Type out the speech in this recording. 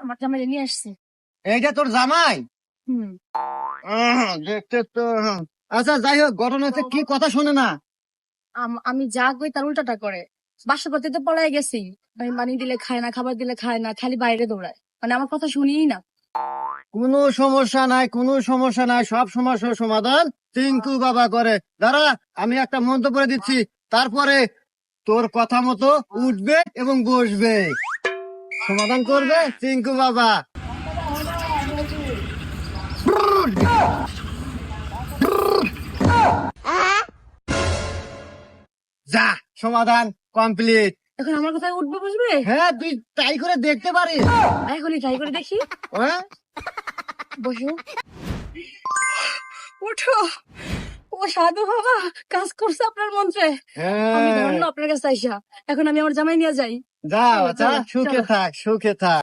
আমার জামাই নিয়ে আসছে। এইটা তোর জামাই? হুম। দেখতে তো আচ্ছা, যাই হোক, ঘটনা হচ্ছে কি, কথা শোনে না। আমি যা কই তার উল্টাটা করে। বাসা করতে তো পলাই গেছি। আমি পানি দিলে খায় না, খাবার দিলে খায় না, খালি বাইরে দৌড়ায়, মানে আমার কথা শুনিই না। কোনো সমস্যা নাই, কোনো সমস্যা নাই, সব সমস্যার সমাধান টিঙ্কু বাবা করে। দাঁড়া, আমি একটা মন্তব্য করে দিচ্ছি, তারপরে তোর কথা মতো উঠবে এবং বসবে, সমাধান করবে টিঙ্কু বাবা। যা, সমাধান কমপ্লিট। এখন আমার কথায় উঠবে বসবে? হ্যাঁ, তুই ট্রাই করে দেখতে পারিস। এখনই ট্রাই করে দেখি। হ্যাঁ, বসো, উঠো। ও সাধু বাবা, কাজ করছে আপনার মন্ত্রে। আমি হ্যাঁ, ধন্য আপনার কাছে আইসা। এখন আমি আমার জামাই নিয়ে যাই। যাও, চলো, সুখে চলো। থাক, সুখে থাক।